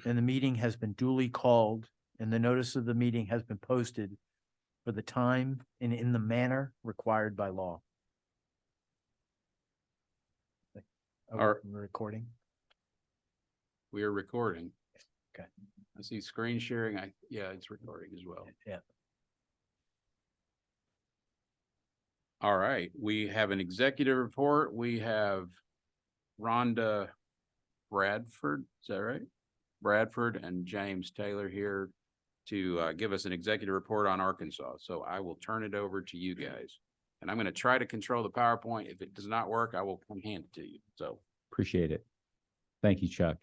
and the meeting has been duly called, and the notice of the meeting has been posted for the time and in the manner required by law. Are- We're recording. We are recording. Okay. I see screen sharing. Yeah, it's recording as well. Yeah. All right, we have an executive report. We have Rhonda Bradford, is that right? Bradford and James Taylor here to give us an executive report on Arkansas. So I will turn it over to you guys. And I'm going to try to control the PowerPoint. If it does not work, I will come hand it to you. So Appreciate it. Thank you, Chuck.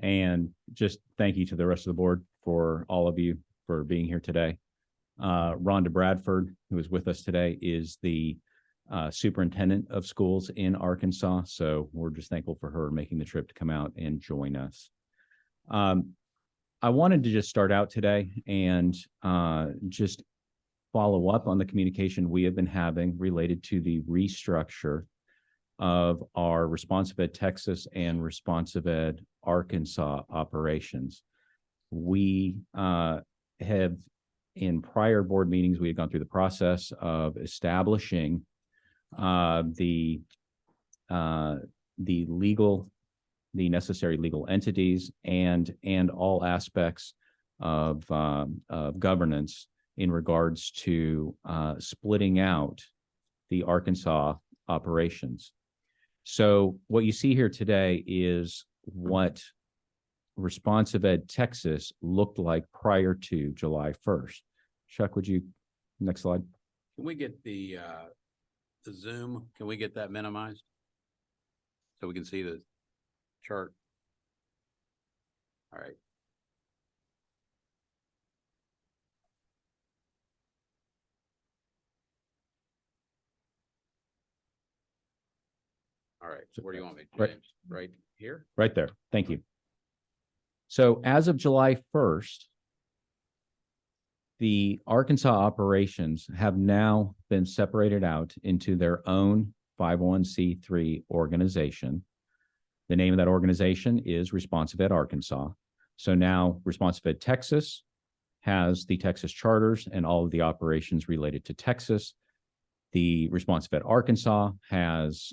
And just thank you to the rest of the board for all of you for being here today. Rhonda Bradford, who is with us today, is the superintendent of schools in Arkansas. So we're just thankful for her making the trip to come out and join us. I wanted to just start out today and just follow up on the communication we have been having related to the restructure of our Responsive Ed Texas and Responsive Ed Arkansas operations. We have, in prior board meetings, we had gone through the process of establishing the necessary legal entities and all aspects of governance in regards to splitting out the Arkansas operations. So what you see here today is what Responsive Ed Texas looked like prior to July 1st. Chuck, would you, next slide? can we get the Zoom? Can we get that minimized? So we can see the chart. All right. All right, so where do you want me, Right. James? Right here? Right there. Thank you. So as of July 1st, the Arkansas operations have now been separated out into their own 501c3 organization. The name of that organization is Responsive Ed Arkansas. So now Responsive Ed Texas has the Texas charters and all of the operations related to Texas. The Responsive Ed Arkansas has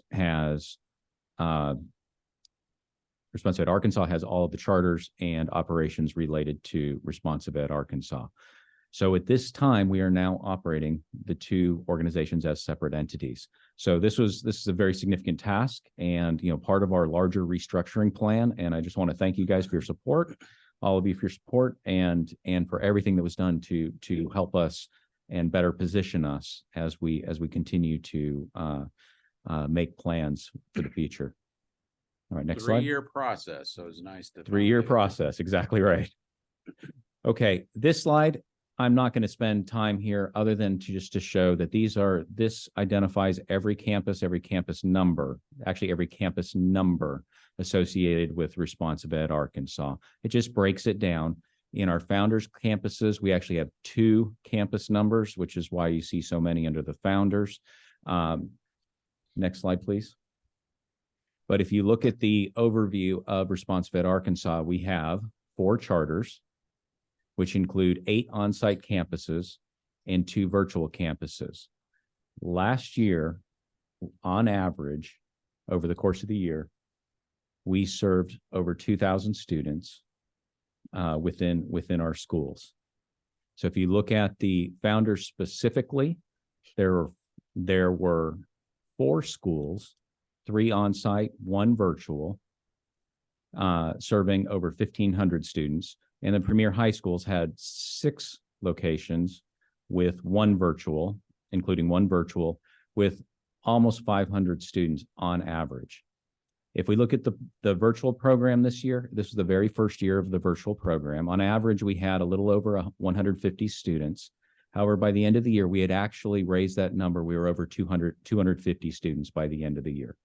Responsive Ed Arkansas has all of the charters and operations related to Responsive Ed Arkansas. So at this time, we are now operating the two organizations as separate entities. So this is a very significant task and, part of our larger restructuring plan. And I just want to thank you guys for your support, all of you for your support and for everything that was done to help us and better position us as we continue to make plans for the future. All right, next slide. 3-year process, so it's nice to. 3-year process, exactly right. Okay, this slide, I'm not going to spend time here other than to show that this identifies every campus number, actually every campus number associated with Responsive Ed Arkansas. It just breaks it down. In our founders campuses, we actually have 2 campus numbers, which is why you see so many under the founders. Next slide, please. But if you look at the overview of Responsive Ed Arkansas, we have 4 charters, which include 8 on-site campuses and 2 virtual campuses. Last year, on average, over the course of the year, we served over 2,000 students within our schools. So if you look at the founders specifically, there were 4 schools, 3 on-site, 1 virtual, serving over 1,500 students. And the Premier High Schools had 6 locations with 1 virtual, including 1 virtual, with almost 500 students on average. If we look at the virtual program this year, this is the very first year of the virtual program. On average, we had a little over 150 students. However, by the end of the year, we had actually raised that number. We were over 250 students by the end of the year.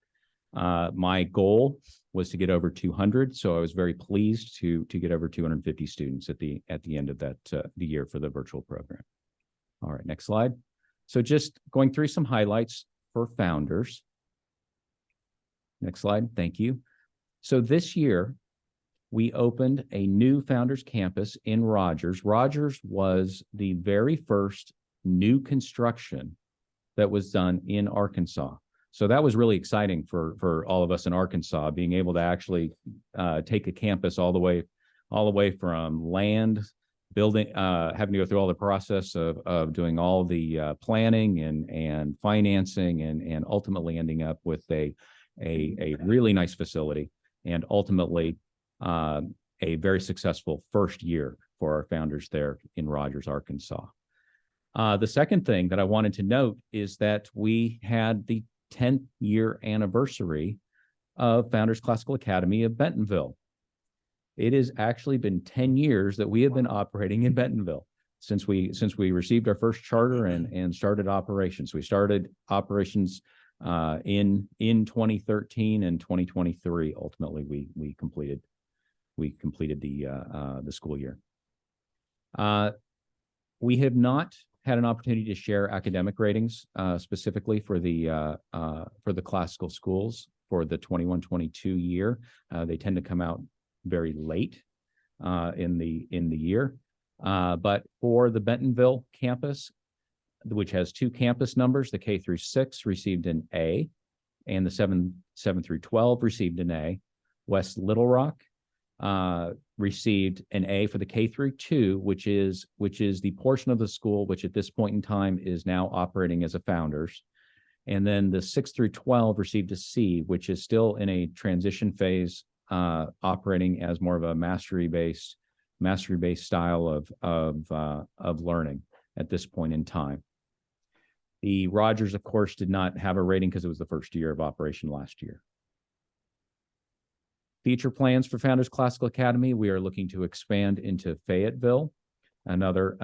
My goal was to get over 200, so I was very pleased to get over 250 students at the end of that the year for the virtual program. All right, next slide. So just going through some highlights for founders. Next slide, thank you. So this year, we opened a new Founders Campus in Rogers. Rogers was the very first new construction that was done in Arkansas. So that was really exciting for all of us in Arkansas, being able to actually take a campus all the way from land, building, having to go through all the process of doing all the planning and financing and ultimately ending up with a really nice facility and ultimately a very successful first year for our founders there in Rogers, Arkansas. The second thing that I wanted to note is that we had the 10th year anniversary of Founders Classical Academy of Bentonville. It has actually been 10 years that we have been operating in Bentonville since we received our first charter and started operations. We started operations in 2013 and 2023. Ultimately, we completed the school year. We have not had an opportunity to share academic ratings specifically for the classical schools for the 21-22 year. They tend to come out very late in the year. But for the Bentonville campus, which has two campus numbers, the K through 6 received an A, and the 7 through 12 received an A. West Little Rock received an A for the K through 2, which is the portion of the school which at this point in time is now operating as a Founders. And then the 6 through 12 received a C, which is still in a transition phase, operating as more of a mastery-based style of learning at this point in time. The Rogers, of course, did not have a rating because it was the first year of operation last year. Future plans for Founders Classical Academy: we are looking to expand into Fayetteville, another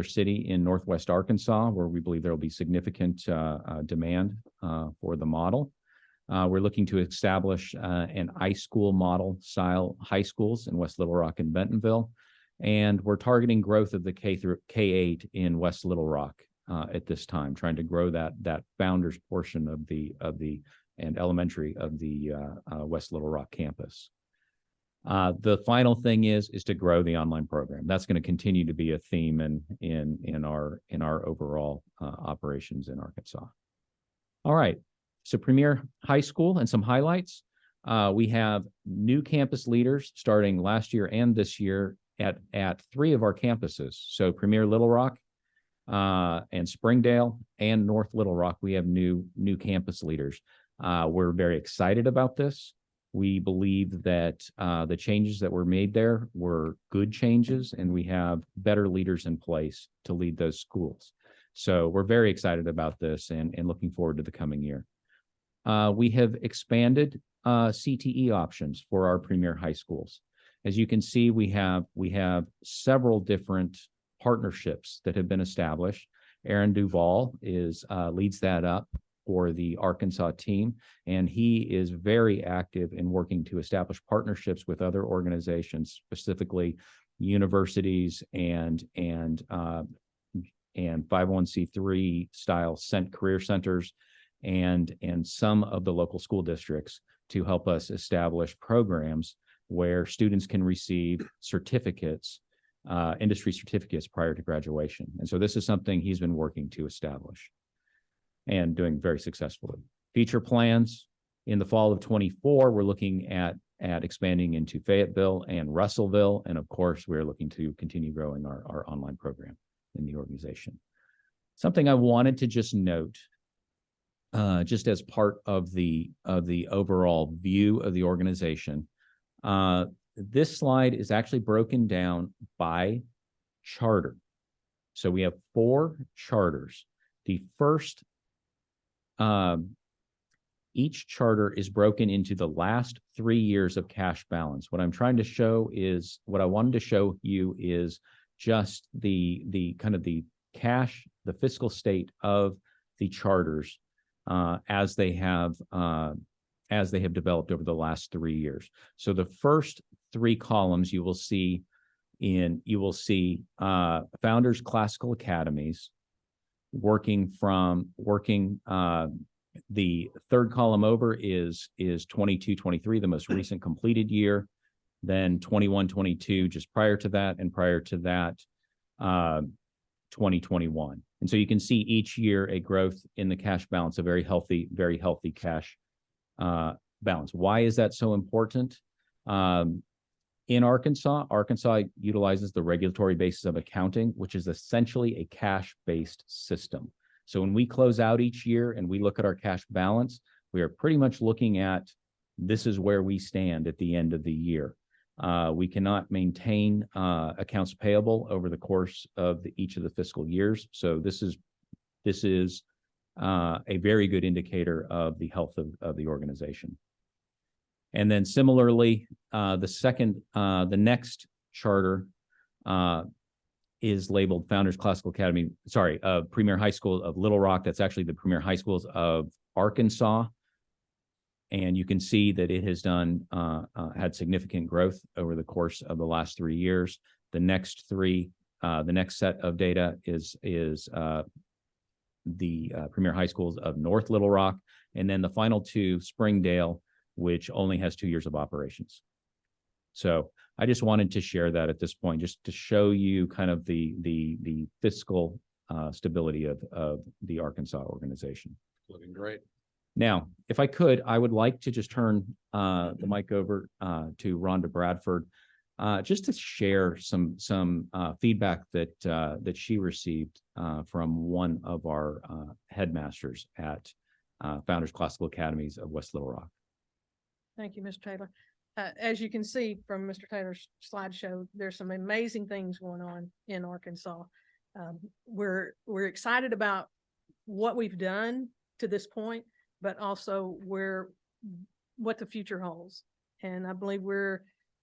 city in Northwest Arkansas, where we believe there will be significant demand for the model. We're looking to establish an iSchool model style high schools in West Little Rock and Bentonville. And we're targeting growth of the K through K-8 in West Little Rock at this time, trying to grow that Founders portion of the and elementary of the West Little Rock campus. The final thing is to grow the online program. That's going to continue to be a theme in our overall operations in Arkansas. All right. So Premier High School and some highlights. We have new campus leaders starting last year and this year at 3 of our campuses. So Premier Little Rock and Springdale and North Little Rock, we have new campus leaders. We're very excited about this. We believe that the changes that were made there were good changes, and we have better leaders in place to lead those schools. So we're very excited about this and looking forward to the coming year. We have expanded CTE options for our premier high schools. As you can see, we have several different partnerships that have been established. Aaron Duvall leads that up for the Arkansas team, and he is very active in working to establish partnerships with other organizations, specifically universities and 501c3 style career centers and some of the local school districts to help us establish programs where students can receive certificates, industry certificates prior to graduation. And so this is something he's been working to establish and doing very successfully. Future plans: in the fall of 24, we're looking at expanding into Fayetteville and Russellville. And of course, we're looking to continue growing our online program in the organization. Something I wanted to just note, just as part of the overall view of the organization, this slide is actually broken down by charter. So we have 4 charters. The first, each charter is broken into the last 3 years of cash balance. What I'm trying to show is, what I wanted to show you is just the kind of the cash, the fiscal state of the charters as they have developed over the last 3 years. So the first 3 columns you will see Founders Classical Academies working The third column over is 22-23, the most recent completed year. Then 21-22, just prior to that, and prior to that, 2021. And so you can see each year a growth in the cash balance, a very healthy cash balance. Why is that so important? In Arkansas utilizes the regulatory basis of accounting, which is essentially a cash-based system. So when we close out each year and we look at our cash balance, we are pretty much looking at this is where we stand at the end of the year. We cannot maintain accounts payable over the course of each of the fiscal years. So this is a very good indicator of the health of the organization. And then similarly, the next charter is labeled Founders Classical Academy, Premier High School of Little Rock. That's actually the Premier High Schools of Arkansas. And you can see that it has had significant growth over the course of the last 3 years. The next set of data is the Premier High Schools of North Little Rock, and then the final two, Springdale, which only has 2 years of operations. So I just wanted to share that at this point, just to show you kind of the fiscal stability of the Arkansas organization. Looking great. Now, if I could, I would like to just turn the mic over to Rhonda Bradford, just to share some feedback that she received from one of our headmasters at Founders Classical Academies of West Little Rock. Thank you, Mr. Taylor. As you can see from Mr. Taylor's slideshow, there's some amazing things going on in Arkansas. We're excited about what we've done to this point, but also what the future holds. And I believe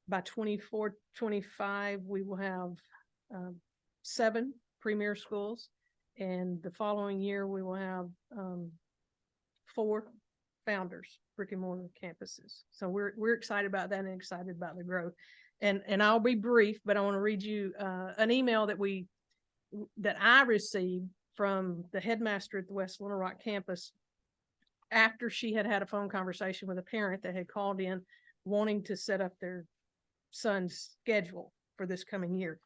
by 24, 25, we will have 7 premier schools. And the following year, we will have 4 founders brick and mortar campuses. So we're excited about that and excited about the growth. And I'll be brief, but I want to read you an email that I received from the headmaster at the West Little Rock campus after she had a phone conversation with a parent that had called in wanting to set up their son's schedule for this coming year.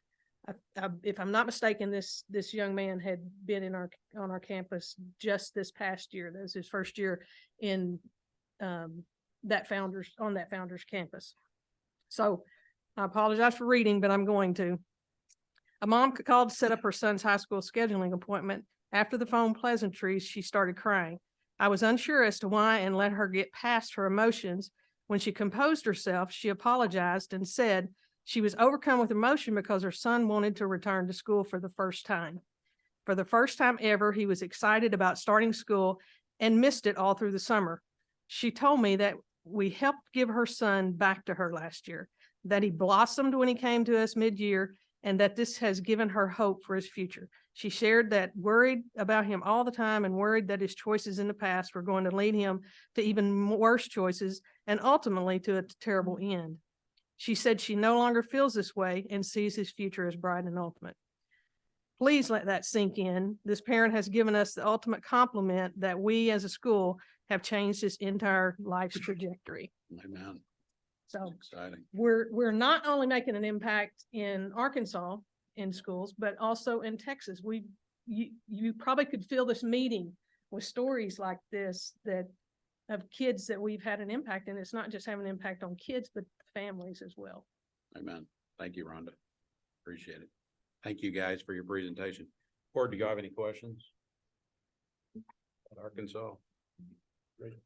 If I'm not mistaken, this young man had been on our campus just this past year. That was his first year in that founders campus. So I apologize for reading, but I'm going to. A mom called to set up her son's high school scheduling appointment. After the phone pleasantries, she started crying. I was unsure as to why and let her get past her emotions. When she composed herself, she apologized and said she was overcome with emotion because her son wanted to return to school for the first time. For the first time ever, he was excited about starting school and missed it all through the summer. She told me that we helped give her son back to her last year, that he blossomed when he came to us mid-year, and that this has given her hope for his future. She shared that worried about him all the time and worried that his choices in the past were going to lead him to even worse choices and ultimately to a terrible end. She said she no longer feels this way and sees his future as bright and ultimate. Please let that sink in. This parent has given us the ultimate compliment that we as a school have changed his entire life's trajectory. Amen. So Exciting. we're not only making an impact in Arkansas in schools, but also in Texas. You probably could fill this meeting with stories like this of kids that we've had an impact, and it's not just having an impact on kids, but families as well. Amen. Thank you, Rhonda. Appreciate it. Thank you guys for your presentation. Cord, do you have any questions? At Arkansas? Great.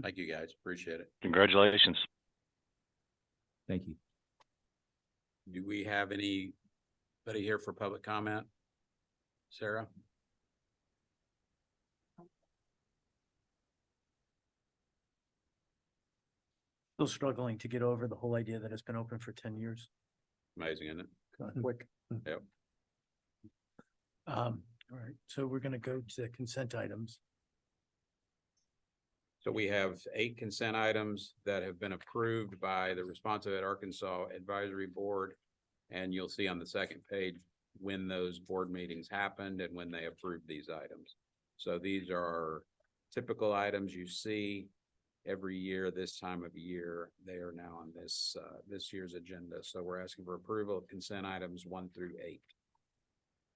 Thank you guys. Appreciate it. Congratulations. Thank you. Do we have anybody here for public comment? Sarah? Still struggling to get over the whole idea that it's been open for 10 years. Amazing, isn't it? Kind of quick. Yep. All right, so we're gonna go to consent items. So we have 8 consent items that have been approved by the Responsive Ed Arkansas Advisory Board. And you'll see on the second page when those board meetings happened and when they approved these items. So these are typical items you see every year, this time of year, they are now on this, this year's agenda. So we're asking for approval of consent items 1 through 8.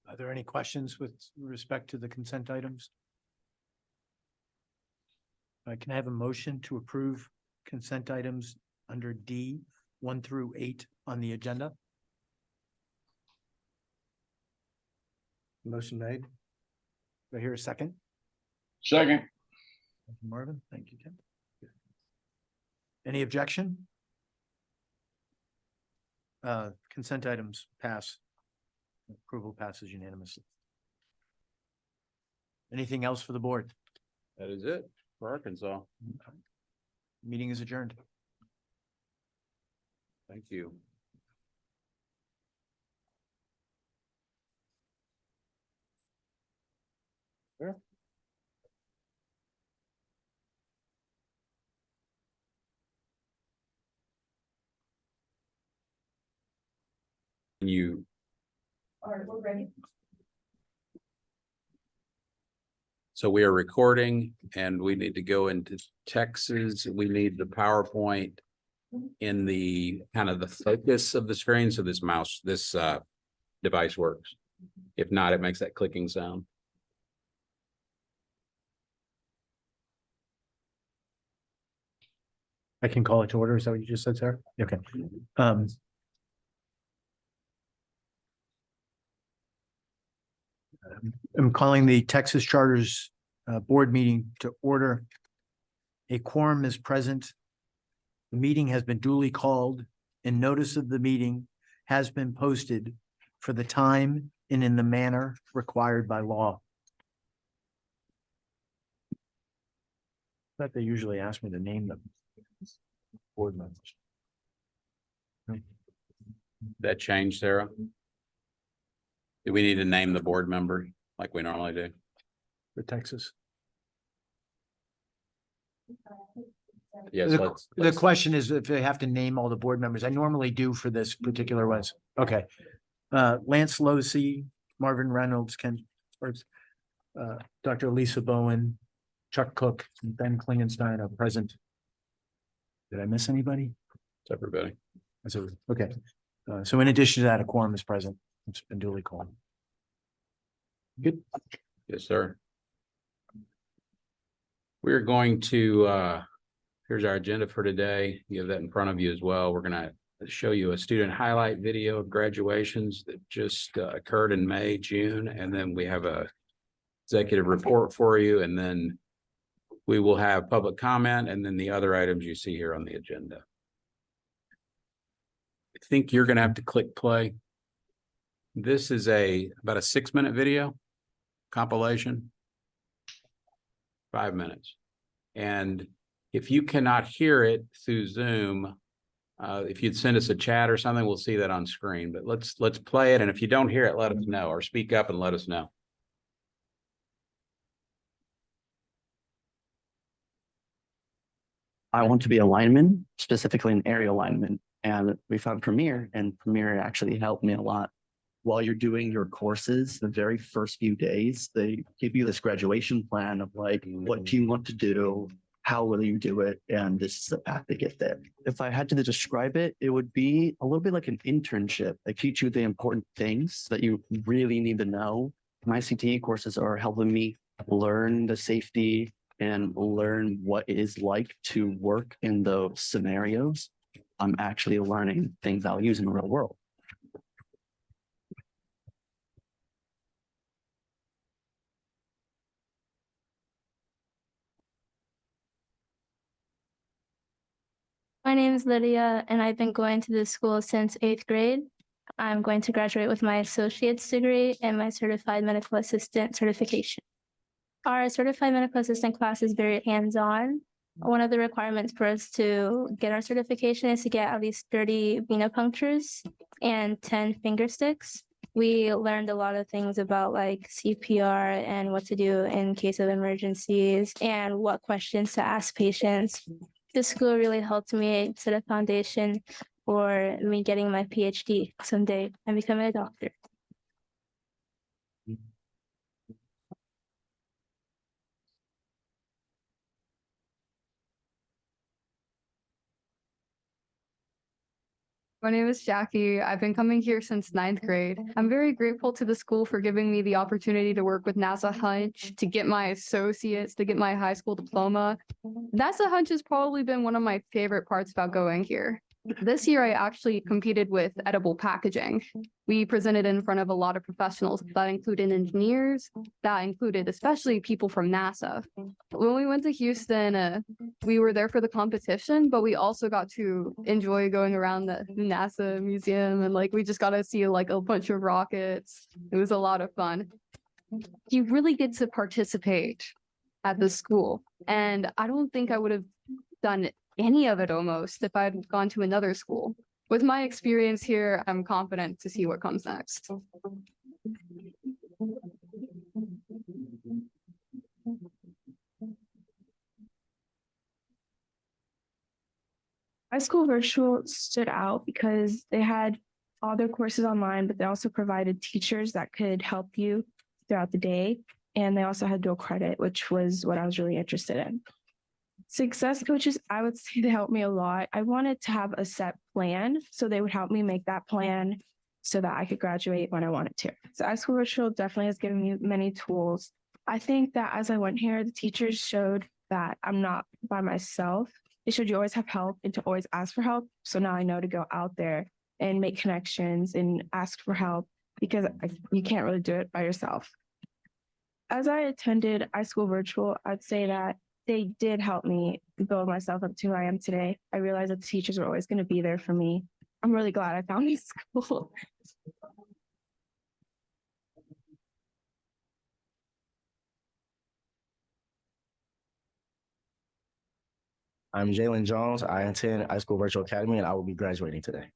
Are there any questions with respect to the consent items? Can I have a motion to approve consent items under D 1 through 8 on the agenda? Motion made. Do I hear a second? Second. Thank you, Marvin. Thank you, Tim. Any objection? Consent items pass. Approval passes unanimously. Anything else for the board? That is it for Arkansas. Meeting is adjourned. Thank you. You. All right, we're ready. So we are recording and we need to go into Texas. We need the PowerPoint in the kind of the focus of the screen. So this mouse, this device works. If not, it makes that clicking sound. I can call it to order. Is that what you just said, Sarah? Okay. I'm calling the Texas Charters Board meeting to order. A quorum is present. The meeting has been duly called and notice of the meeting has been posted for the time and in the manner required by law. But they usually ask me to name them. Board members. That changed, Sarah? Do we need to name the board member like we normally do? For Texas. Yes, The- let's. The question is if they have to name all the board members. I normally do for this particular ones. Okay. Lance Losi, Marvin Reynolds, Ken, Dr. Lisa Bowen, Chuck Cook, and Ben Klingenstein are present. Did I miss anybody? It's everybody. So, okay. So in addition to that, a quorum is present. It's been duly called. Good. Yes, sir. We're going to, here's our agenda for today. You have that in front of you as well. We're gonna show you a student highlight video of graduations that just occurred in May, June, and then we have a executive report for you, and then we will have public comment, and then the other items you see here on the agenda. I think you're gonna have to click play. This is about a 6-minute video compilation. 5 minutes. And if you cannot hear it through Zoom, if you'd send us a chat or something, we'll see that on screen. But let's play it. And if you don't hear it, let us know or speak up and let us know. I want to be a lineman, specifically an aerial lineman. And we found Premier, and Premier actually helped me a lot. While you're doing your courses, the very first few days, they give you this graduation plan of like, what do you want to do? How will you do it? And this is the path to get there. If I had to describe it, it would be a little bit like an internship. They teach you the important things that you really need to know. My CTE courses are helping me learn the safety and learn what it is like to work in those scenarios. I'm actually learning things I'll use in the real world. My name is Lydia, and I've been going to this school since 8th grade. I'm going to graduate with my associate's degree and my certified medical assistant certification. Our certified medical assistant class is very hands-on. One of the requirements for us to get our certification is to get at least 30 venipunctures and 10 finger sticks. We learned a lot of things about like CPR and what to do in case of emergencies and what questions to ask patients. This school really helped me set a foundation for me getting my PhD someday and becoming a doctor. My name is Jackie. I've been coming here since ninth grade. I'm very grateful to the school for giving me the opportunity to work with NASA Hunch, to get my associates, to get my high school diploma. NASA Hunch has probably been one of my favorite parts about going here. This year, I actually competed with edible packaging. We presented in front of a lot of professionals that included engineers, that included especially people from NASA. When we went to Houston, we were there for the competition, but we also got to enjoy going around the NASA museum and like we just got to see like a bunch of rockets. It was a lot of fun. You really get to participate at the school, and I don't think I would have done any of it almost if I'd gone to another school. With my experience here, I'm confident to see what comes next. High school virtual stood out because they had all their courses online, but they also provided teachers that could help you throughout the day. And they also had dual credit, which was what I was really interested in. Success coaches, I would say they helped me a lot. I wanted to have a set plan, so they would help me make that plan so that I could graduate when I wanted to. So iSchool Virtual definitely has given me many tools. I think that as I went here, the teachers showed that I'm not by myself. They showed you always have help and to always ask for help. So now I know to go out there and make connections and ask for help because you can't really do it by yourself. As I attended iSchool Virtual, I'd say that they did help me build myself up to who I am today. I realized that the teachers were always going to be there for me. I'm really glad I found this school. I'm Jalen Jones. I attend iSchool Virtual Academy and I will be graduating today.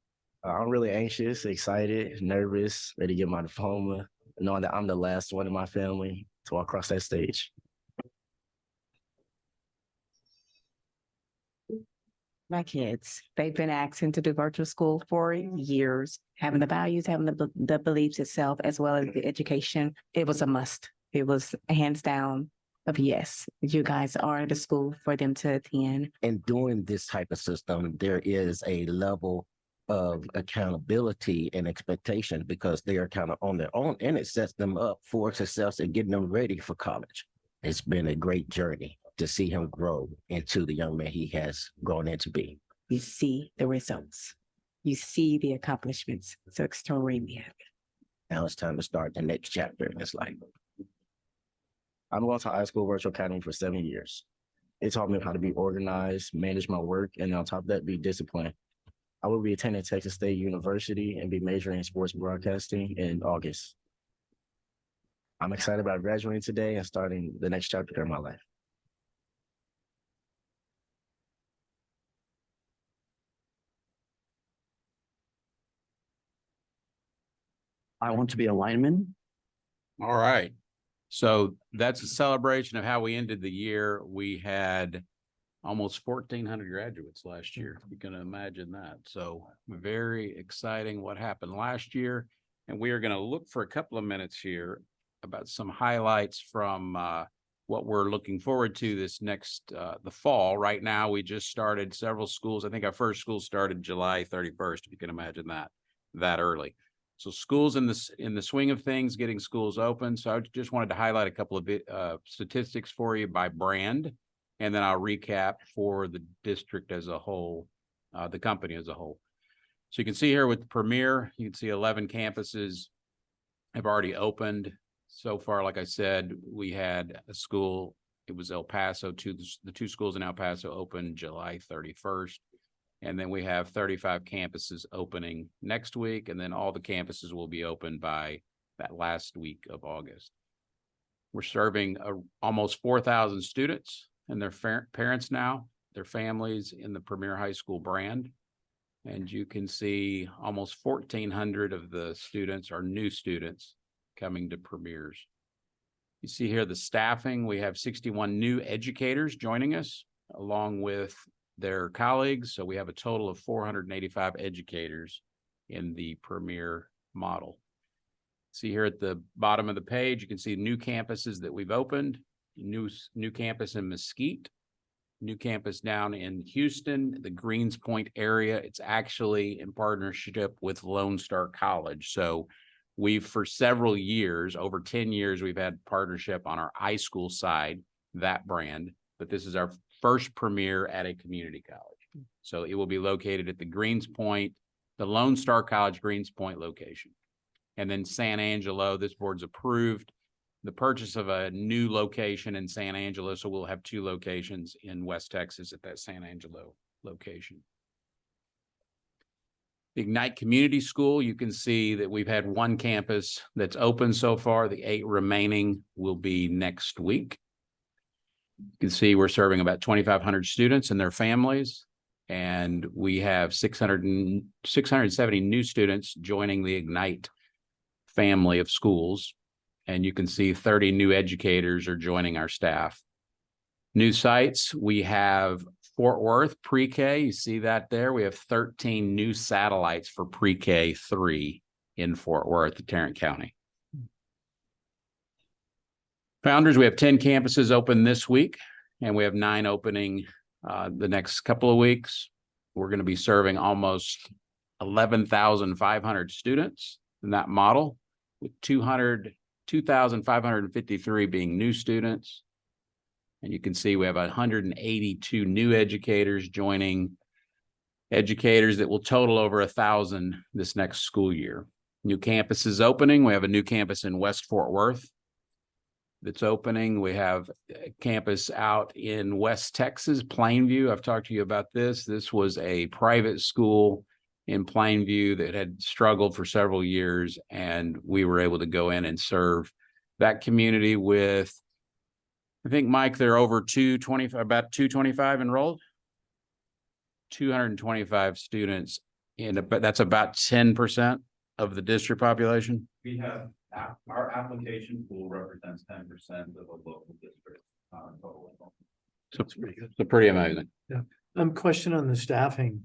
I'm really anxious, excited, nervous, ready to get my diploma, knowing that I'm the last one in my family to walk across that stage. My kids, they've been asking to do virtual school for years, having the values, having the beliefs itself, as well as the education. It was a must. It was a hands down of yes, you guys are the school for them to attend. And doing this type of system, there is a level of accountability and expectation because they are kind of on their own and it sets them up for success and getting them ready for college. It's been a great journey to see him grow into the young man he has grown into being. You see the results. You see the accomplishments. So extremely happy. Now it's time to start the next chapter in his life. I'm going to iSchool Virtual Academy for 7 years. It taught me how to be organized, manage my work, and on top of that, be disciplined. I will be attending Texas State University and be majoring in sports broadcasting in August. I'm excited about graduating today and starting the next chapter of my life. I want to be a lineman. All right. So that's a celebration of how we ended the year. We had almost 1,400 graduates last year. You can imagine that. So very exciting what happened last year. And we are going to look for a couple of minutes here about some highlights from what we're looking forward to this next, the fall. Right now, we just started several schools. I think our first school started July 31st, if you can imagine that early. So schools in the swing of things, getting schools open. So I just wanted to highlight a couple of statistics for you by brand, and then I'll recap for the district as a whole, the company as a whole. So you can see here with Premier, you can see 11 campuses have already opened. So far, like I said, we had a school, it was El Paso, the two schools in El Paso opened July 31st. And then we have 35 campuses opening next week, and then all the campuses will be open by that last week of August. We're serving almost 4,000 students and their parents now, their families in the Premier High School brand. And you can see almost 1,400 of the students are new students coming to Premier's. You see here the staffing. We have 61 new educators joining us along with their colleagues. So we have a total of 485 educators in the Premier model. See here at the bottom of the page, you can see new campuses that we've opened, new campus in Mesquite, new campus down in Houston, the Greens Point area. It's actually in partnership with Lone Star College. So we've, for several years, over 10 years, we've had partnership on our iSchool side, that brand, but this is our first premiere at a community college. So it will be located at the Greens Point, the Lone Star College Greens Point location. And then San Angelo, this board's approved the purchase of a new location in San Angelo. So we'll have 2 locations in West Texas at that San Angelo location. Ignite Community School, you can see that we've had 1 campus that's open so far. The 8 remaining will be next week. You can see we're serving about 2,500 students and their families. And we have 670 new students joining the Ignite family of schools. And you can see 30 new educators are joining our staff. New sites, we have Fort Worth pre-K. You see that there. We have 13 new satellites for pre-K 3 in Fort Worth, Tarrant County. Founders, we have 10 campuses open this week, and we have 9 opening the next couple of weeks. We're going to be serving almost 11,500 students in that model, with 2,553 being new students. And you can see we have 182 new educators joining, educators that will total over 1,000 this next school year. New campuses opening. We have a new campus in West Fort Worth that's opening. We have a campus out in West Texas, Plainview. I've talked to you about this. This was a private school in Plainview that had struggled for several years, and we were able to go in and serve that community with, I think, Mike, they're over about 225 enrolled, 225 students, but that's about 10% of the district population. We have, our application pool represents 10% of a local district total. So it's pretty good. So pretty amazing. Question on the staffing.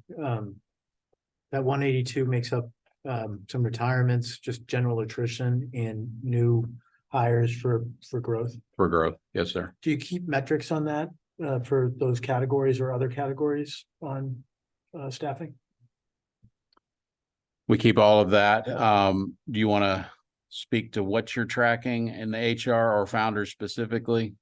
That 182 makes up some retirements, just general attrition and new hires for growth. For growth. Yes, sir. Do you keep metrics on that for those categories or other categories on staffing? We keep all of that. Do you want to speak to what you're tracking in the HR or founders specifically?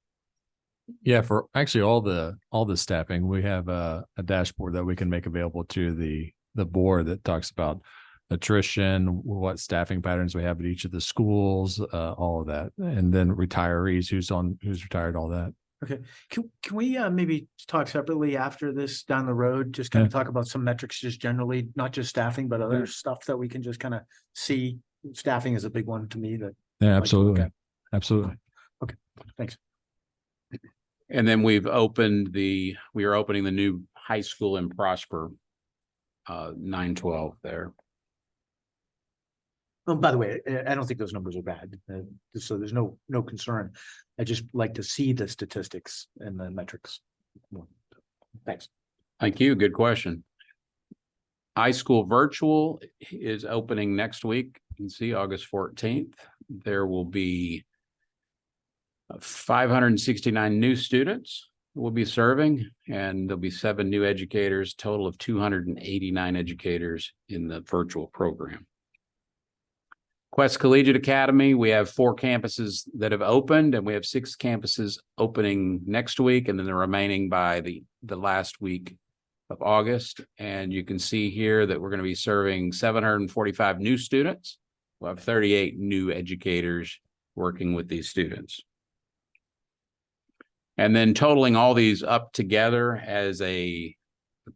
Yeah, for actually all the staffing, we have a dashboard that we can make available to the board that talks about attrition, what staffing patterns we have at each of the schools, all of that, and then retirees, who's retired, all that. Okay, can we maybe talk separately after this down the road? Just kind of talk about some metrics, just generally, not just staffing, but other stuff that we can just kind of see. Staffing is a big one to me. That Yeah, absolutely, absolutely. Okay, thanks. And then we are opening the new high school in Prosper, 912 there. Oh, by the way, I don't think those numbers are bad, so there's no concern. I just like to see the statistics and the metrics. Thanks. Thank you. Good question. iSchool Virtual is opening next week. You can see August 14th. There will be 569 new students we'll be serving, and there'll be 7 new educators, total of 289 educators in the virtual program. Quest Collegiate Academy, we have 4 campuses that have opened, and we have 6 campuses opening next week, and then the remaining by the last week of August. And you can see here that we're going to be serving 745 new students. We'll have 38 new educators working with these students. And then totaling all these up together as a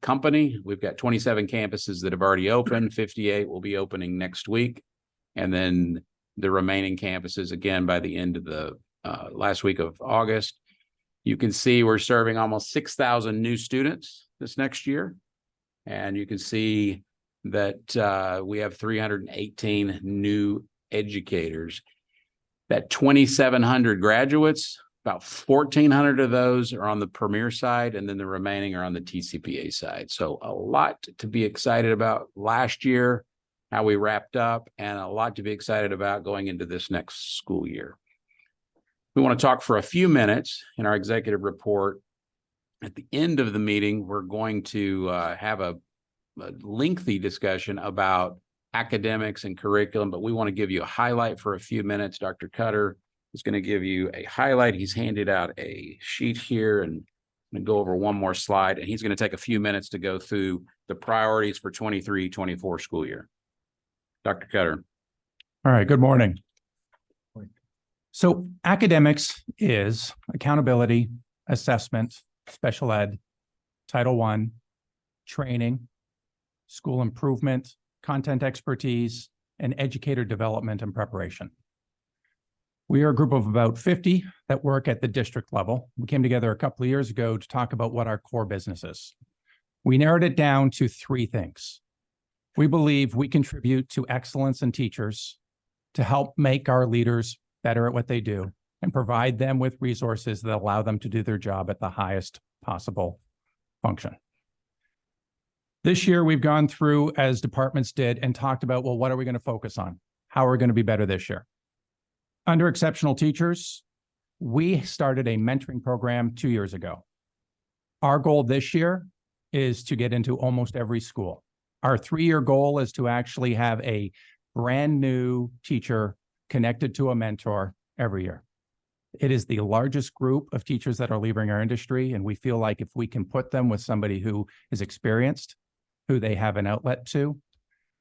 company, we've got 27 campuses that have already opened, 58 will be opening next week. And then the remaining campuses, again, by the end of the last week of August. You can see we're serving almost 6,000 new students this next year. And you can see that we have 318 new educators. That 2,700 graduates, about 1,400 of those are on the Premier side, and then the remaining are on the TCPA side. So a lot to be excited about last year, how we wrapped up, and a lot to be excited about going into this next school year. We want to talk for a few minutes in our executive report At the end of the meeting, we're going to have a lengthy discussion about academics and curriculum, but we want to give you a highlight for a few minutes. Dr. Cutter is going to give you a highlight. He's handed out a sheet here, and I'm going to go over one more slide, and he's going to take a few minutes to go through the priorities for 23-24 school year. Dr. Cutter. All right, good morning. So academics is accountability, assessment, special ed, Title I, training, school improvement, content expertise, and educator development and preparation. We are a group of about 50 that work at the district level. We came together a couple of years ago to talk about what our core business is. We narrowed it down to 3 things. We believe we contribute to excellence in teachers to help make our leaders better at what they do and provide them with resources that allow them to do their job at the highest possible function. This year, we've gone through, as departments did, and talked about, well, what are we going to focus on? How are we going to be better this year? Under exceptional teachers, we started a mentoring program 2 years ago. Our goal this year is to get into almost every school. Our 3-year goal is to actually have a brand new teacher connected to a mentor every year. It is the largest group of teachers that are leaving our industry, and we feel like if we can put them with somebody who is experienced, who they have an outlet to,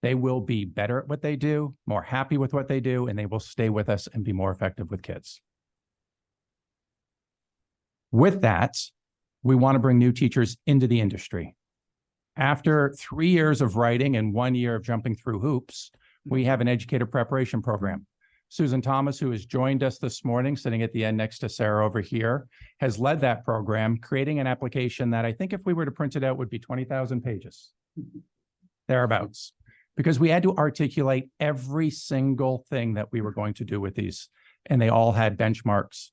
they will be better at what they do, more happy with what they do, and they will stay with us and be more effective with kids. With that, we want to bring new teachers into the industry. After 3 years of writing and 1 year of jumping through hoops, we have an educator preparation program. Susan Thomas, who has joined us this morning, sitting at the end next to Sarah over here, has led that program, creating an application that I think if we were to print it out would be 20,000 pages, thereabouts, because we had to articulate every single thing that we were going to do with these, and they all had benchmarks.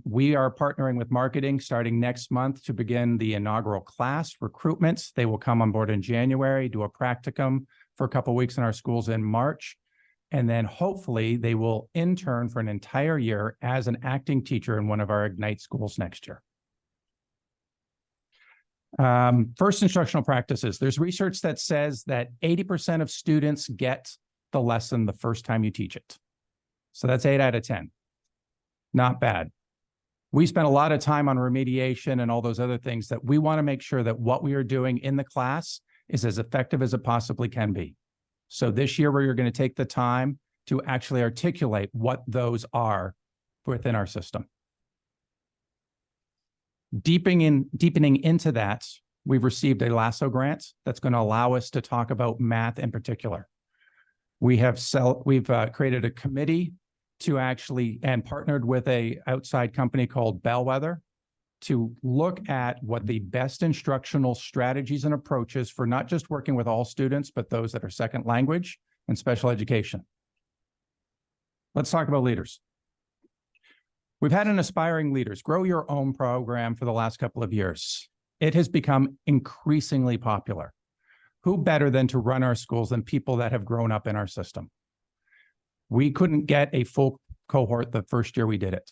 We are partnering with marketing starting next month to begin the inaugural class recruitments. They will come on board in January, do a practicum for a couple of weeks in our schools in March. And then hopefully they will intern for an entire year as an acting teacher in one of our Ignite schools next year. First instructional practices. There's research that says that 80% of students get the lesson the first time you teach it. So that's 8 out of 10. Not bad. We spent a lot of time on remediation and all those other things that we want to make sure that what we are doing in the class is as effective as it possibly can be. So this year, we're going to take the time to actually articulate what those are within our system. Deepening into that, we've received a LASSO grant that's going to allow us to talk about math in particular. We've created a committee to actually, and partnered with a outside company called Bellwether to look at what the best instructional strategies and approaches for not just working with all students, but those that are second language and special education. Let's talk about leaders. We've had an Aspiring Leaders, Grow Your Own program for the last couple of years. It has become increasingly popular. Who better than to run our schools than people that have grown up in our system? We couldn't get a full cohort the first year we did it.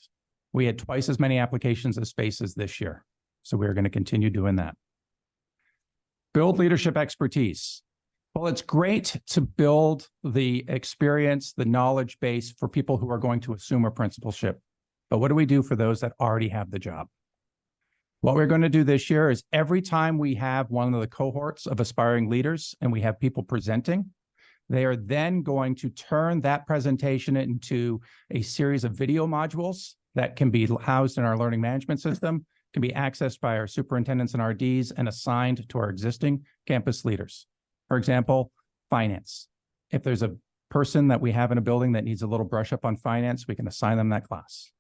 We had twice as many applications as spaces this year. So we're going to continue doing that. Build leadership expertise. Well, it's great to build the experience, the knowledge base for people who are going to assume a principalship. But what do we do for those that already have the job? What we're going to do this year is every time we have one of the cohorts of aspiring leaders and we have people presenting, they are then going to turn that presentation into a series of video modules that can be housed in our learning management system, can be accessed by our superintendents and RDs and assigned to our existing campus leaders. For example, finance. If there's a person that we have in a building that needs a little brush up on finance, we can assign them that class.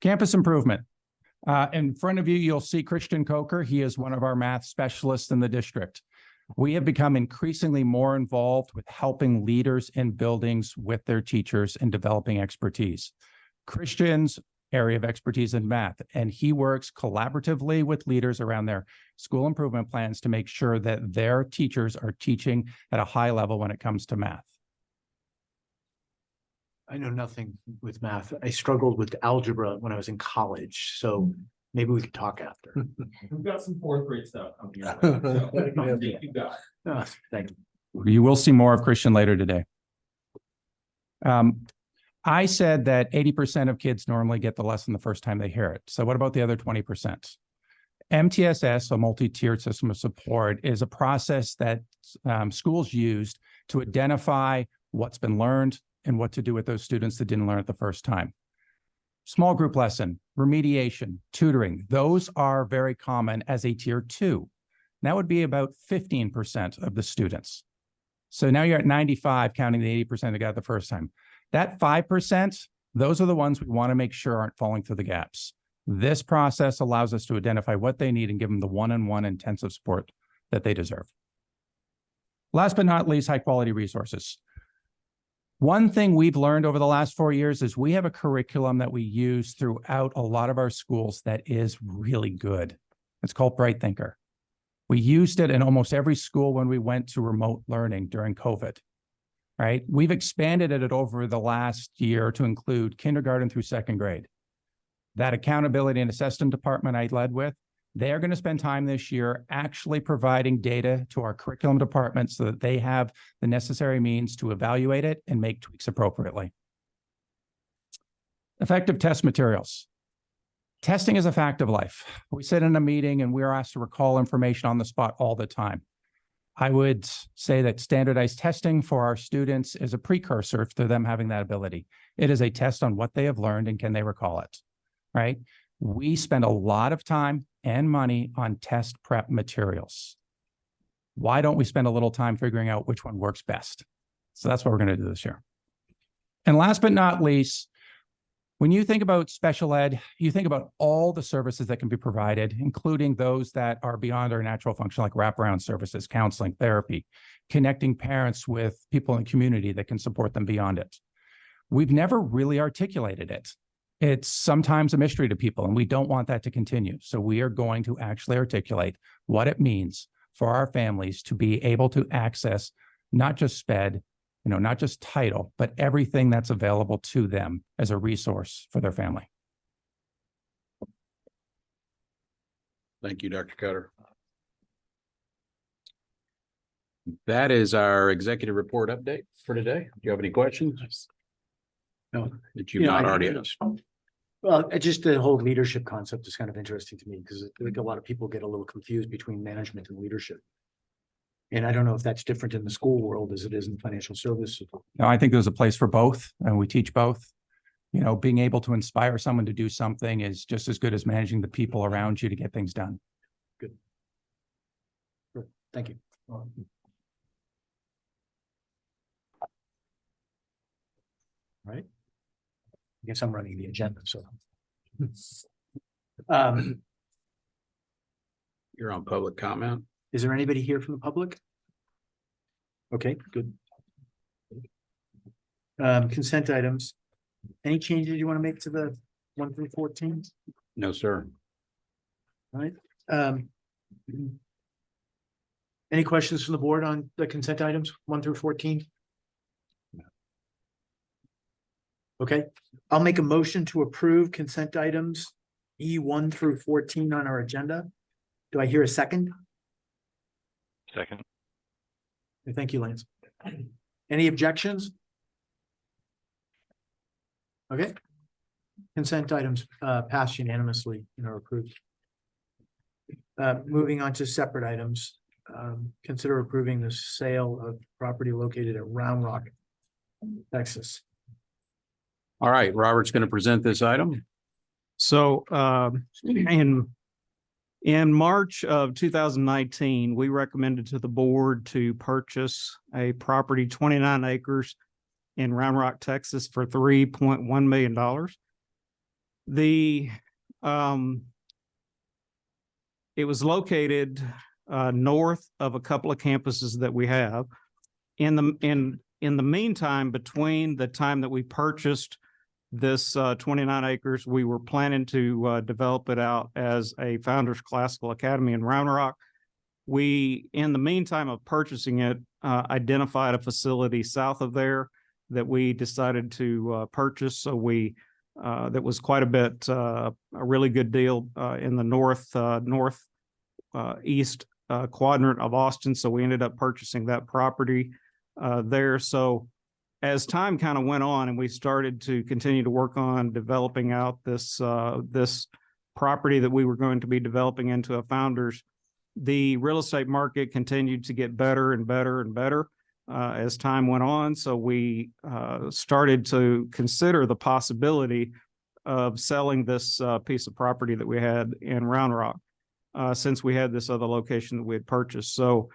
Campus improvement. In front of you, you'll see Christian Coker. He is one of our math specialists in the district. We have become increasingly more involved with helping leaders in buildings with their teachers and developing expertise. Christian's area of expertise in math, and he works collaboratively with leaders around their school improvement plans to make sure that their teachers are teaching at a high level when it comes to math. I know nothing with math. I struggled with algebra when I was in college, so maybe we could talk after. We've got some fourth grade stuff coming your way. You got it. Oh, thank you. You will see more of Christian later today. I said that 80% of kids normally get the lesson the first time they hear it. So what about the other 20%? MTSS, a multi-tiered system of support, is a process that schools used to identify what's been learned and what to do with those students that didn't learn it the first time. Small group lesson, remediation, tutoring, those are very common as a tier 2. That would be about 15% of the students. So now you're at 95, counting the 80% that got it the first time. That 5%, those are the ones we want to make sure aren't falling through the gaps. This process allows us to identify what they need and give them the one-on-one intensive support that they deserve. Last but not least, high quality resources. One thing we've learned over the last 4 years is we have a curriculum that we use throughout a lot of our schools that is really good. It's called Bright Thinker. We used it in almost every school when we went to remote learning during COVID, right? We've expanded it over the last year to include kindergarten through 2nd grade. That accountability and assessment department I led with, they are going to spend time this year actually providing data to our curriculum department so that they have the necessary means to evaluate it and make tweaks appropriately. Effective test materials. Testing is a fact of life. We sit in a meeting and we're asked to recall information on the spot all the time. I would say that standardized testing for our students is a precursor to them having that ability. It is a test on what they have learned and can they recall it, right? We spend a lot of time and money on test prep materials. Why don't we spend a little time figuring out which one works best? So that's what we're going to do this year. And last but not least, when you think about special ed, you think about all the services that can be provided, including those that are beyond our natural function, like wraparound services, counseling, therapy, connecting parents with people in the community that can support them beyond it. We've never really articulated it. It's sometimes a mystery to people, and we don't want that to continue. So we are going to actually articulate what it means for our families to be able to access not just SPED, not just title, but everything that's available to them as a resource for their family. Thank you, Dr. Cutter. That is our executive report update for today. Do you have any questions? No. That you've not already asked? Well, just the whole leadership concept is kind of interesting to me because I think a lot of people get a little confused between management and leadership. And I don't know if that's different in the school world as it is in financial services. No, I think there's a place for both, and we teach both. Being able to inspire someone to do something is just as good as managing the people around you to get things done. Good. Thank you. Right. I guess I'm running the agenda, so. You're on public comment. Is there anybody here from the public? Okay, good. Consent items. Any changes you want to make to the 1 through 14? No, sir. All right. Any questions from the board on the consent items 1 through 14? Okay, I'll make a motion to approve consent items E1 through 14 on our agenda. Do I hear a second? Second. Thank you, Lance. Any objections? Okay. Consent items passed unanimously and are approved. Moving on to separate items. Consider approving the sale of property located at Round Rock, Texas. All right, Robert's going to present this item. So in March of 2019, we recommended to the board to purchase a property 29 acres in Round Rock, Texas for $3.1 million. It was located north of a couple of campuses that we have. In the meantime, between the time that we purchased this 29 acres, we were planning to develop it out as a Founders Classical Academy in Round Rock. We, in the meantime of purchasing it, identified a facility south of there that we decided to purchase. So we that was quite a bit a really good deal in the east quadrant of Austin. So we ended up purchasing that property there. So as time kind of went on and we started to continue to work on developing out this this property that we were going to be developing into a Founders, the real estate market continued to get better and better and better as time went on. So we started to consider the possibility of selling this piece of property that we had in Round Rock, since we had this other location that we had purchased. So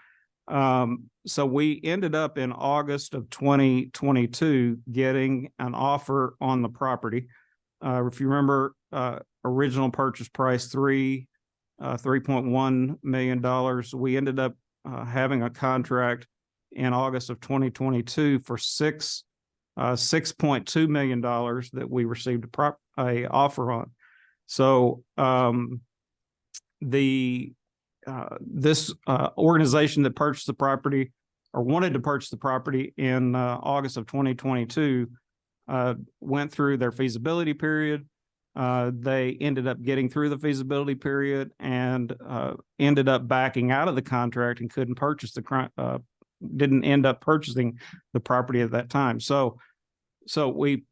so we ended up in August of 2022 getting an offer on the property. If you remember, original purchase price $3.1 million. We ended up having a contract in August of 2022 for $6.2 million that we received a offer on. So this organization that purchased the property or wanted to purchase the property in August of 2022 went through their feasibility period. They ended up getting through the feasibility period and ended up backing out of the contract and couldn't purchase didn't end up purchasing the property at that time. So we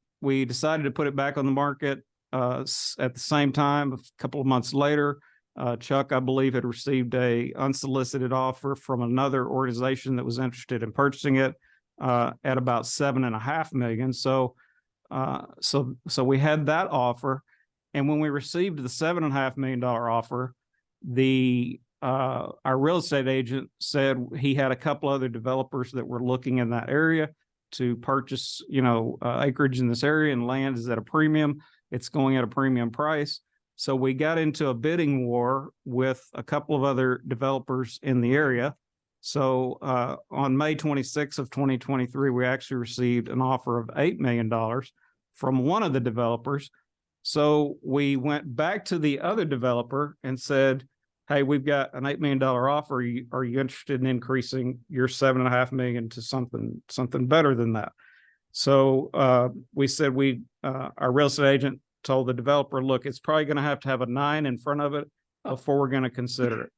decided to put it back on the market at the same time. A couple of months later, Chuck, I believe, had received a unsolicited offer from another organization that was interested in purchasing it at about $7.5 million. So we had that offer. And when we received the $7.5 million offer, our real estate agent said he had a couple other developers that were looking in that area to purchase, acreage in this area, and land is at a premium. It's going at a premium price. So we got into a bidding war with a couple of other developers in the area. So on May 26th of 2023, we actually received an offer of $8 million from one of the developers. So we went back to the other developer and said, hey, we've got an $8 million offer. Are you interested in increasing your $7.5 million to something better than that? So we said our real estate agent told the developer, look, it's probably going to have a 9 in front of it before we're going to consider it.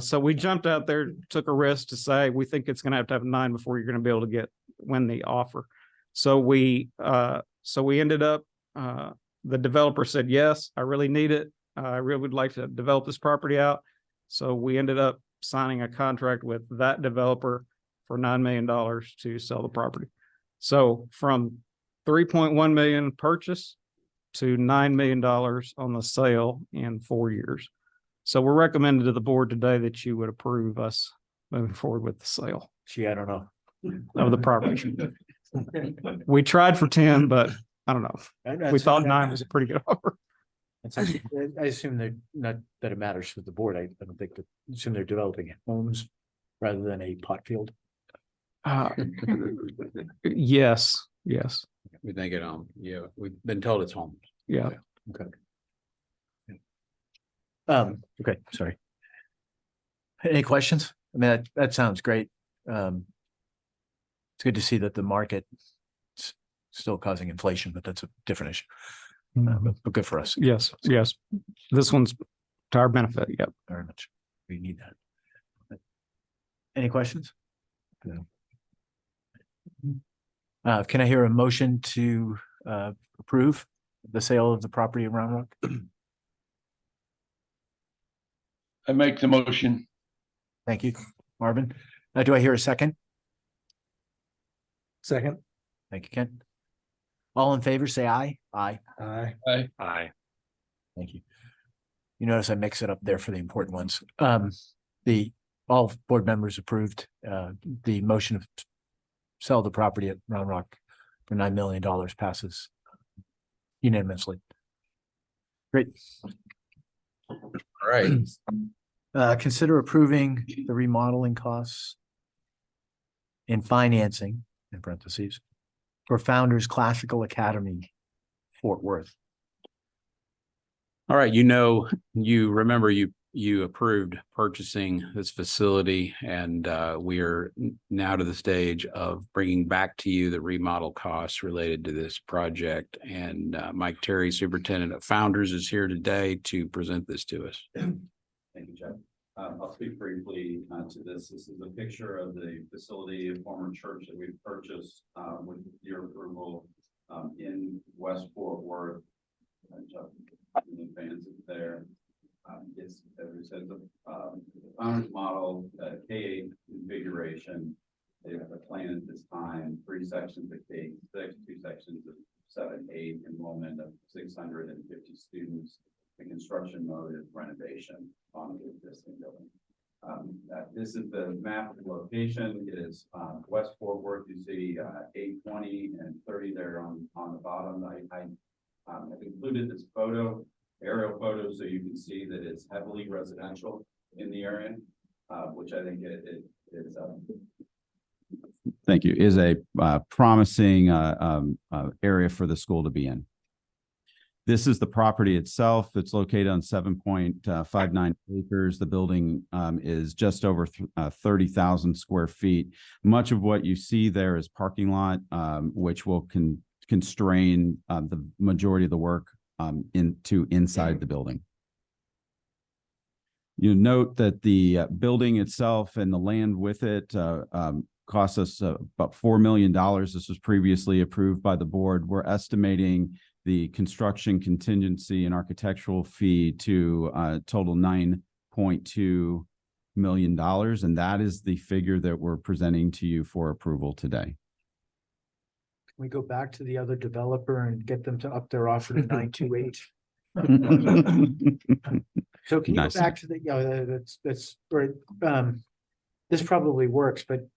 So we jumped out there, took a risk to say, we think it's going to have a 9 before you're going to be able to win the offer. So we ended up, the developer said, yes, I really need it. I really would like to develop this property out. So we ended up signing a contract with that developer for $9 million to sell the property. So from 3.1 million purchase to $9 million on the sale in 4 years. So we're recommending to the board today that you would approve us moving forward with the sale. Gee, I don't know. Of the property. We tried for 10, but I don't know. We thought 9 was a pretty good offer. I assume they're not that it matters for the board. I don't think assume they're developing homes rather than a pot field. Yes. We think it, we've been told it's homes. Yeah. Okay. Okay, sorry. Any questions? I mean, that sounds great. It's good to see that the market is still causing inflation, but that's a different issue. But good for us. Yes. This one's to our benefit. Yep. Very much. We need that. Any questions? No. Can I hear a motion to approve the sale of the property in Round Rock? I make the motion. Thank you, Marvin. Do I hear a second? Second. Thank you, Ken. All in favor, say aye. Aye. Aye. Aye. Aye. Thank you. You notice I mix it up there for the important ones. All board members approved the motion of sell the property at Round Rock for $9 million passes unanimously. Great. All right. Consider approving the remodeling costs and financing, in parentheses, for Founders Classical Academy, Fort Worth. All right. You remember you you approved purchasing this facility, and we are now to the stage of bringing back to you the remodel costs related to this project. And Mike Terry, Superintendent of Founders, is here today to present this to us. Thank you, Jeff. I'll speak briefly to this. This is a picture of the facility, a former church that we've purchased with your approval in West Fort Worth. Jeff, in advance of there. It's, as we said, the founders model, K-8 configuration. They have a plan at this time, 3 sections of K-6, 2 sections of 7-8, enrollment of 650 students. The construction mode is renovation on the existing building. This is the map of the location. It is West Fort Worth. You see 820 and 30 there on the bottom. I've included this aerial photo, so you can see that it's heavily residential in the area, which I think it is. Thank you. Is a promising area for the school to be in. This is the property itself. It's located on 7.59 acres. The building is just over 30,000 square feet. Much of what you see there is parking lot, which will constrain the majority of the work inside the building. You note that the building itself and the land with it cost us about $4 million. This was previously approved by the board. We're estimating the construction contingency and architectural fee to total $9.2 million. And that is the figure that we're presenting to you for approval today. Can we go back to the other developer and get them to up their offer to 928? So can you Nice. go back to the, that's right. This probably works, but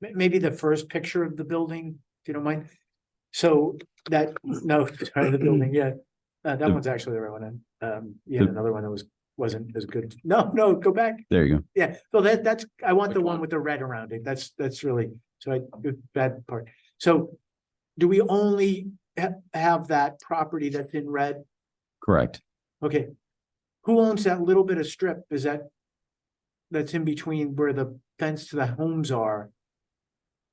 maybe the first picture of the building, if you don't mind. So that, no, sorry, the building, yeah. That one's actually the right one. You had another one that wasn't as good. No, go back. There you go. Yeah, well, that's, I want the one with the red around it. That's really, so bad part. So do we only have that property that's in red? Correct. Okay. Who owns that little bit of strip? That's in between where the fence to the homes are?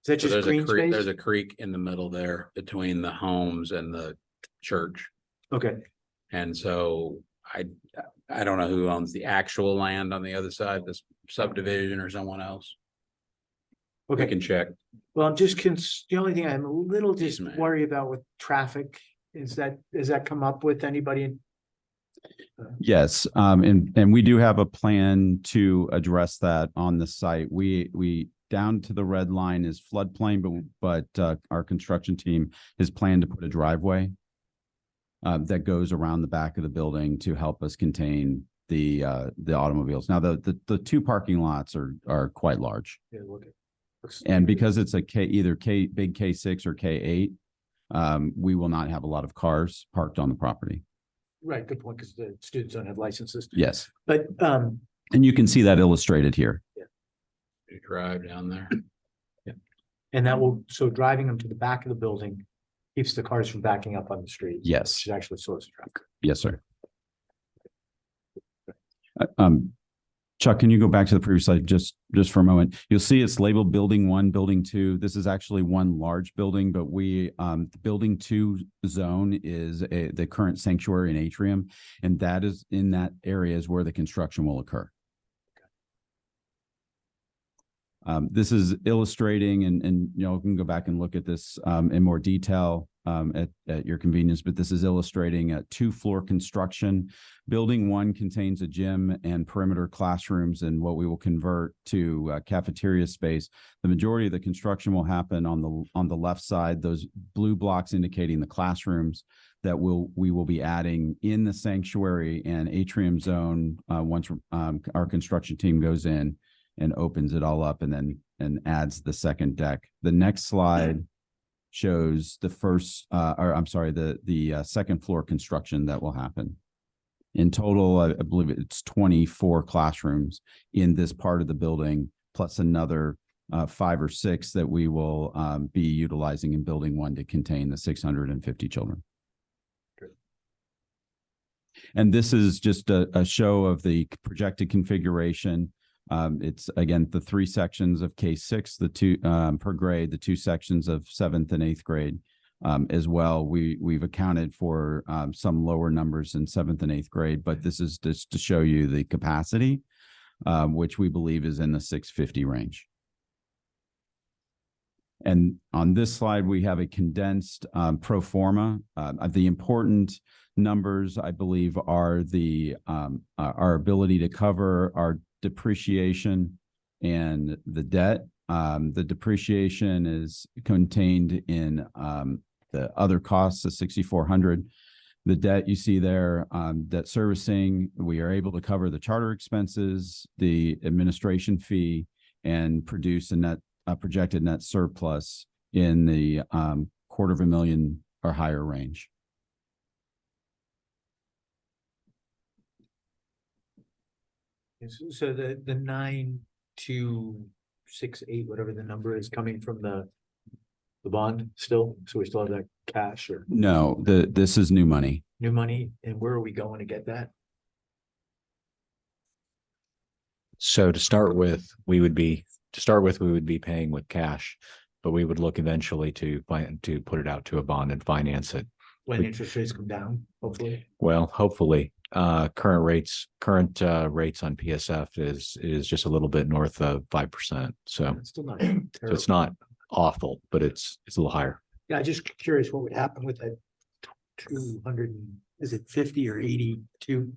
Is that So just green space? there's a creek in the middle there between the homes and the church. Okay, And so I don't know who owns the actual land on the other side, this subdivision or someone else. We okay. can check. Well, I'm just, the only thing I'm a little just man. worried about with traffic is does that come up with anybody? Yes, and we do have a plan to address that on the site. We down to the red line is floodplain, but our construction team has planned to put a driveway that goes around the back of the building to help us contain the automobiles. Now, the 2 parking lots are quite large. Yeah, look at. And because it's either big K6 or K8, we will not have a lot of cars parked on the property. Right, good point, because the students don't have licenses. Yes. But, And you can see that illustrated here. You drive down there. and that will, so driving them to the back of the building keeps the cars from backing up on the street. Yes. Which actually slows traffic. Yes, sir. Chuck, can you go back to the previous slide just for a moment? You'll see it's labeled building 1, building 2. This is actually one large building, but the building 2 zone is the current sanctuary and atrium, and that is in that area is where the construction will occur. This is illustrating, and you can go back and look at this in more detail at your convenience, but this is illustrating a 2-floor construction. Building 1 contains a gym and perimeter classrooms and what we will convert to cafeteria space. The majority of the construction will happen on the left side, those blue blocks indicating the classrooms that we will be adding in the sanctuary and atrium zone once our construction team goes in and opens it all up and adds the second deck. The next slide shows the second floor construction that will happen. In total, I believe it's 24 classrooms in this part of the building, plus another 5 or 6 that we will be utilizing in building 1 to contain the 650 children. And this is just a show of the projected configuration. It's again, the 3 sections of K6, the 2 per grade, the 2 sections of 7th and 8th grade. As well, we've accounted for some lower numbers in 7th and 8th grade, but this is just to show you the capacity, which we believe is in the 650 range. And on this slide, we have a condensed pro forma. The important numbers, I believe, are our ability to cover our depreciation and the debt. The depreciation is contained in the other costs of 6,400. The debt you see there, debt servicing, we are able to cover the charter expenses, the administration fee, and produce a projected net surplus in the $250,000 or higher range. So the 9,268, whatever the number is, coming from the bond still, so we still have that cash or No, this is new money. new money, and where are we going to get that? So to start with, we would be paying with cash, but we would look eventually to put it out to a bond and finance it. When interest rates come down, hopefully. Well, hopefully, current rates on PSF is just a little bit north of 5%. So It's still not so terrible. it's not awful, but it's a little higher. Yeah, just curious what would happen with that 200, is it 50 or 82?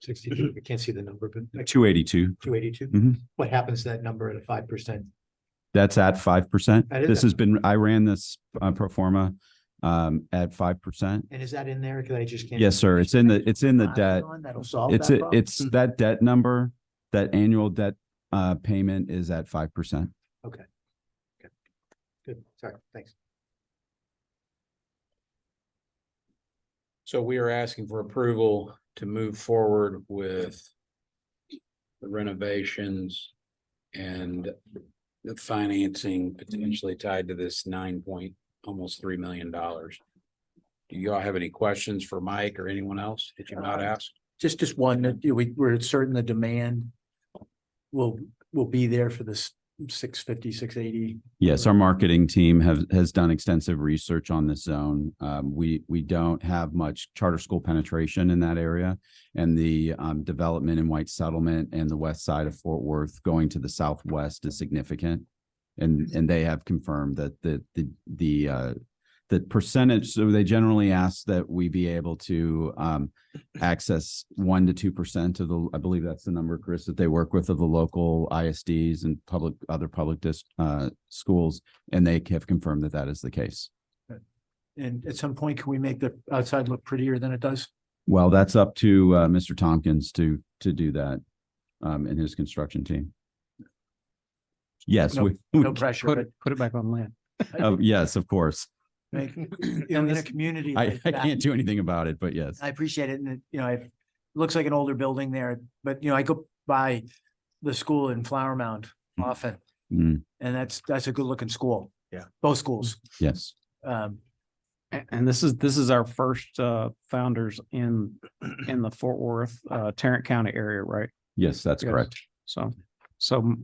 62, I can't see the number, but like 282. 282. Mhm. What happens to that number at a 5%? That's at 5%. That is This at- has been, I ran this pro forma at 5%. And is that in there? Cause I just can't. Yes, sir. It's in the Line debt. on That'll solve It's that problem? it's that debt number, that annual debt payment is at 5%. Okay. Okay. Good. Sorry. Thanks. So we are asking for approval to move forward with the renovations and the financing potentially tied to this almost $3 million. Do you all have any questions for Mike or anyone else that you might ask? Just one, that we're certain the demand will be there for this 650, 680. Yes, our marketing team has done extensive research on this zone. We don't have much charter school penetration in that area, and the development in White Settlement and the west side of Fort Worth going to the southwest is significant. And they have confirmed that the percentage, so they generally ask that we be able to access 1 to 2% of I believe that's the number, Chris, that they work with of the local ISDs and other public schools, and they have confirmed that is the case. And at some point, can we make the outside look prettier than it does? Well, that's up to Mr. Tompkins to do that and his construction team. Yes, No pressure, Put it back on land. yes, of course. but in a community. I like that, can't do anything about it, but yes. I appreciate it. And it looks like an older building there, but I go by the school in Flower Mound often. Mm, And that's a good looking school. Yeah. Both schools. yes. And this is our first founders in the Fort Worth, Tarrant County area, right? Yes, that's Yes. correct. So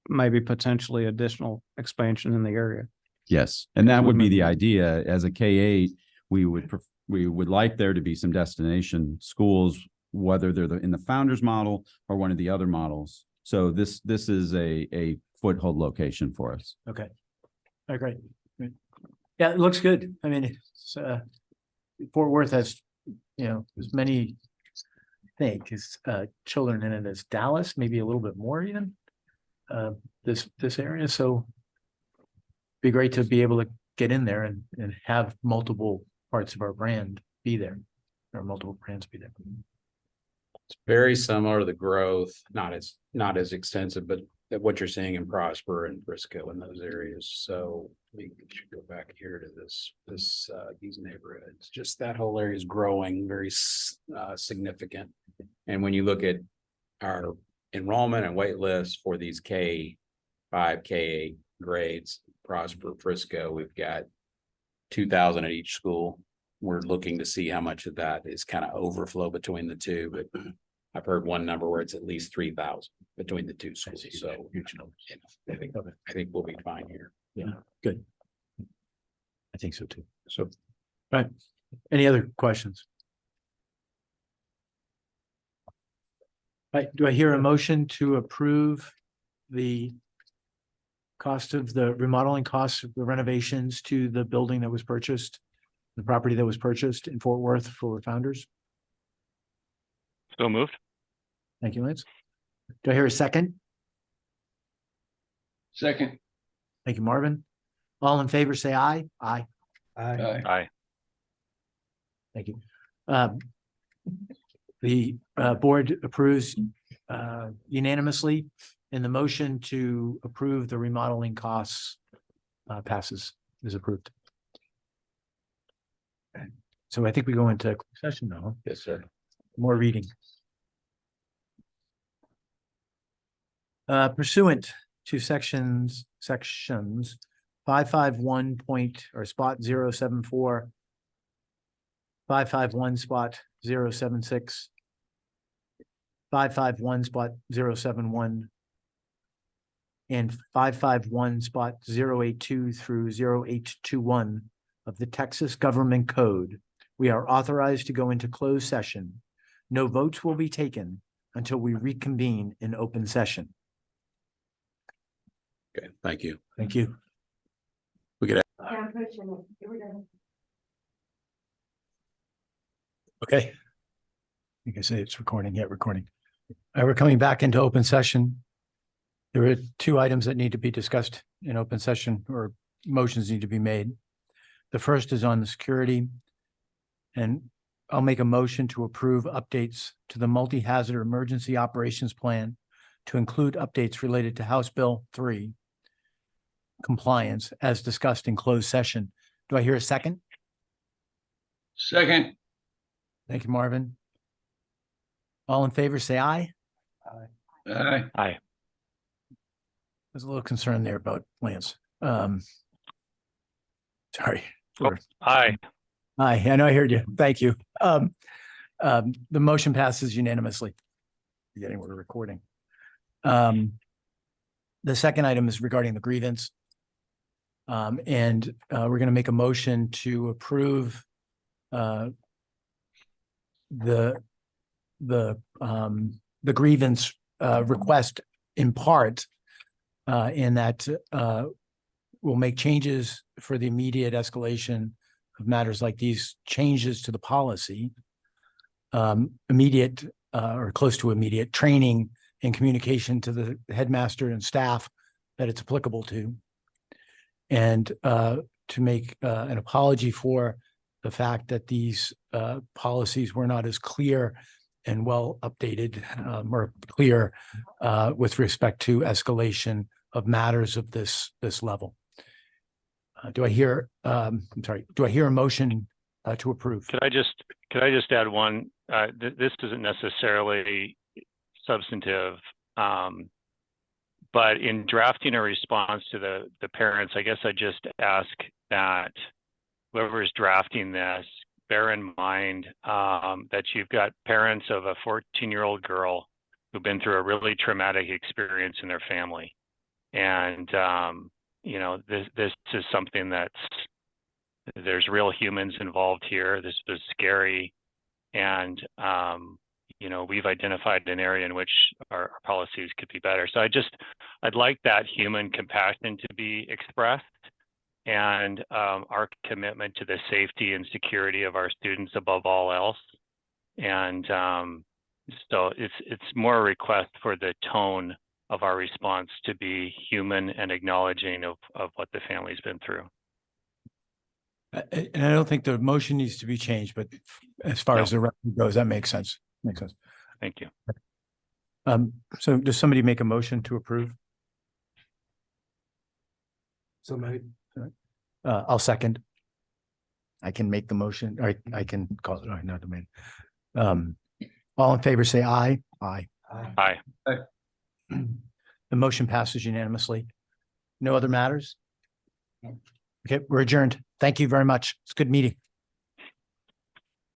maybe potentially additional expansion in the area. Yes, and that would be the Mhm. idea. As a K-8, we would like there to be some destination schools, whether they're in the founders model or one of the other models. So this is a foothold location for us. Okay. Oh, great. Great. Yeah, it looks good. I mean, it's, Fort Worth has, as many, I think, as children in it as Dallas, maybe a little bit more even. This area, so be great to be able to get in there and have multiple parts of our brand be there, or multiple brands be there. It's very similar to the growth, not as extensive, but what you're seeing in Prosper and Briscoe in those areas. So we should go back here to these neighborhoods. Just that whole area is growing very significant. And when you look at our enrollment and wait lists for these K5, K8 grades, Prosper, Frisco, we've got 2,000 at each school. we're looking to see how much of that is kind of overflow between the two, but I've heard one number where it's at least 3,000 between the two schools, so huge numbers. I think we'll be fine here. Yeah, good. I think so too. So, right. Any other questions? Right, do I hear a motion to approve the cost of the remodeling costs of the renovations to the building that was purchased, the property that was purchased in Fort Worth for Founders? So moved. Thank you, Lance. Do I hear a second? Second. Thank you, Marvin. All in favor, say aye. Aye. Aye. Thank you. The board approves unanimously, and the motion to approve the remodeling costs is approved. So I think we go into session now. Yes, sir. More reading. Pursuant to sections 551 point or spot 074, 551 spot 076, 551 spot 071, and 551 spot 082 through 0821 of the Texas Government Code, we are authorized to go into closed session. No votes will be taken until we reconvene in open session. Okay, thank you. Thank you. We could Okay. You can say it's recording, yet recording. We're coming back into open session. There are two items that need to be discussed in open session, or motions need to be made. The first is on the security. And I'll make a motion to approve updates to the multi-hazard emergency operations plan to include updates related to House Bill 3 compliance as discussed in closed session. Do I hear a second? Second. Thank you, Marvin. All in favor, say aye. Aye. Aye. There's a little concern there about Lance. Sorry. Aye. Aye, I know I heard you. Thank you. The motion passes unanimously. Forgetting we're recording. The second item is regarding the grievance. And we're going to make a motion to approve the grievance request in part in that we'll make changes for the immediate escalation of matters like these, changes to the policy, immediate or close to immediate training and communication to the headmaster and staff that it's applicable to, and to make an apology for the fact that these policies were not as clear and well updated or clear with respect to escalation of matters of this level. Do I hear a motion to approve? Could I just add one? This isn't necessarily substantive, but in drafting a response to the parents, I guess I just ask that whoever is drafting this bear in mind that you've got parents of a 14-year-old girl who've been through a really traumatic experience in their family, and you know, this is something there's real humans involved here. This was scary, and you know, we've identified an area in which our policies could be better. So I'd like that human compassion to be expressed, and our commitment to the safety and security of our students above all else. And so it's more a request for the tone of our response to be human and acknowledging of what the family's been through. And I don't think the motion needs to be changed, but as far as the record goes, that makes sense. Makes sense. Thank you. So does somebody make a motion to approve? Somebody. I'll second. I can make the motion, or I can call it, not the main. All in favor, say aye. Aye. Aye. The motion passes unanimously. No other matters? Okay, we're adjourned. Thank you very much. It's a good meeting.